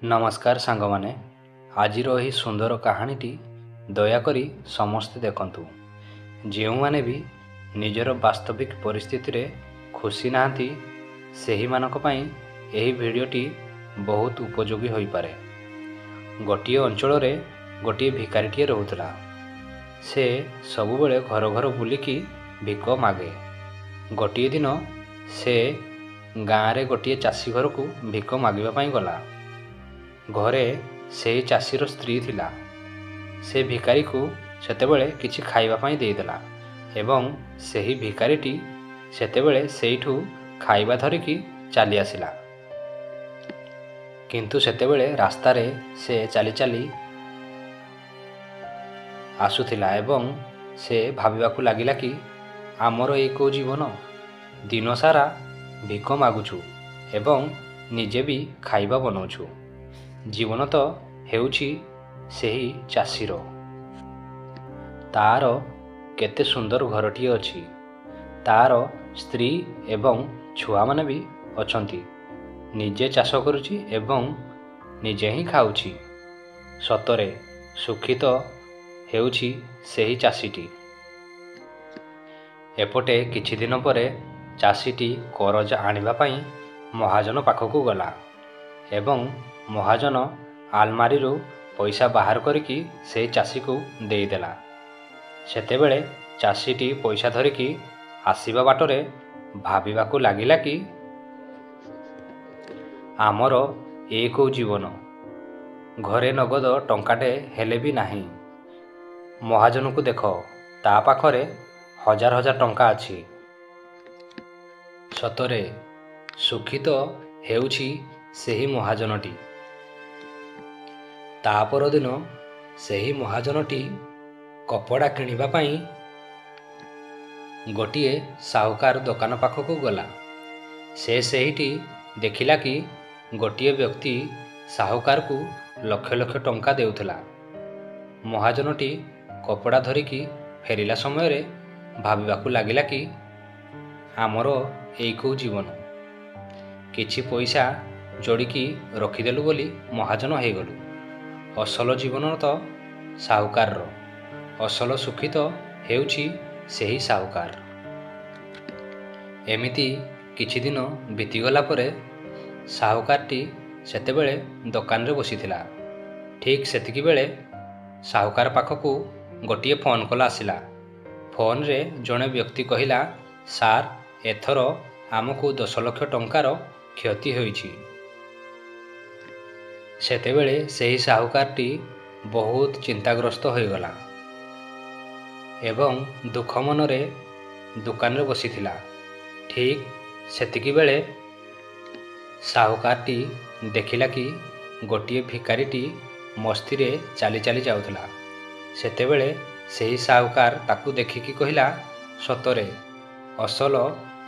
नमस्कार सांगमाने आज यही सुंदर कहानीटी दयाकोरी समस्ते देखंतु। जो माने भी निजर वास्तविक परिस्थिति रे खुशी नाहंती सेही मानक पई एही भिडियोटी बहुत उपयोगी होई पारे। गोटिए अंचल रे गोटिए भिकारीटिए रहुतला। से सबुबेले घर घर बुलिकी भिक मागे। गोटिए दिन से गाँ रे गोटिए चाषी घर को भिक मागिबा पई गला। घरे से चाषीर स्त्री थिला। से भिकारी को सेतेबेले किछि खाइबा पई देइदेला एवं सेही भिकारीटी सेतेबेले सेइठु खाइबा धरिकी चली आसिला। किंतु सेतेबेले रास्ता रे से चली चली आसुथिला एवं से भाबिबाकू लागिला कि आमर ए को जीवन दिन सारा भिक मागुछु एवं निजे भी खाइबा बनाउछु। जीवन तो हेउछि सेही चाषीर। तार केते सुंदर घरटी अछि। तार स्त्री एवं छुआ माने भी अछंती। निजे चाष करुछि एवं निजे ही खाउछि। सतरे सुखी तो हेउछि सेही चाषीटी। एपटे किछि दिन परे चाषीटी करज आनिबा पई महाजन पाखकू गला एवं महाजन आलमारी पैसा बाहर करिकी से चाषी को देदेला। सेतेबेले चाषीटी पैसा धरिकी आसीबा बाटरे भाबिबाकू लागिला कि आमर ए को जीवन घरे नगद टंकाटे हेले भी नाही। महाजन को देख ता पाखरे हजार हजार टंका अछि। सतरे सुखी तो हेउछि सेही महाजनटी। ता परदिन सेही महाजनटी कपड़ा किनिबा पई गोटिए साहुकार दुकान पाखकू गला। से सेहीटी देखिला कि गोटिए व्यक्ति साहुकार को लक्ष लक्ष टंका देउथला। महाजनटी कपड़ा धरिकी फेरिला समय रे भाबिबाकू लागिला कि आमर एई को जीवन किछि पैसा जोड़िकी रखिदेलु बोली महाजन हो गलु। असल जीवन तो साहुकार रो। असल सुखी तो हेउछि सेही साहुकार। एमिति किछि दिन बीतीगला परे साहुकारटी सेतेबेले दुकान रे बसिथिला। ठीक सेतिकी बेले साहुकार पाखकू गोटिए फोन कॉल आसिला। फोन रे जणे व्यक्ति कहिला, सार एथर आमको 10 लाख टंकार क्षति होइछि। सेतेबेले सेही साहुकारटी बहुत चिंताग्रस्त हो गला एवं दुख मनरे दुकान रे बसिथिला। ठीक सेतिकी बेले साहुकारटी देखिला कि गोटिए भिकारीटी मस्ती रे चाली चाली जाउथला। सेतेबेले सेही साहुकार ताकू देखिकी कहिला, सतरे असल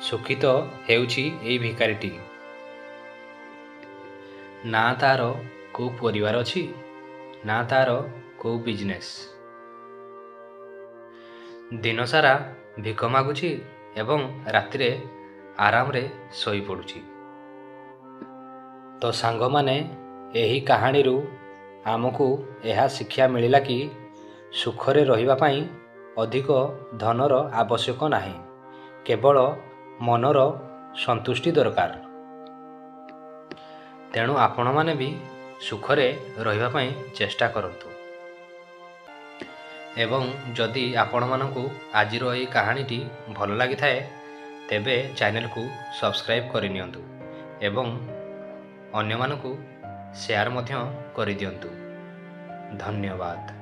सुखी तो हेउछि एई भिकारीटी। ना तार को परिवार अछि ना तार को बिजनेस। दिन सारा भिक मागुछि एवं रातिरे आराम रे सोई पड़ुछि। तो सांग माने एही कहानी रु आमको यह शिक्षा मिलिला कि सुखरे रहिबा पई अधिक धनर आवश्यक नाही, केवल मनर संतुष्टि दरकार। तेणु आपण माने भी सुखरे रहिबा पई चेष्टा करंतु। एवं जदि आपण मानकू आजिर एही कहानीटी भल लागि थाए तेबे चैनल को सब्सक्राइब करि नियंतु एवं अन्य मानकू शेयर मध्य करि दियंतु। धन्यवाद।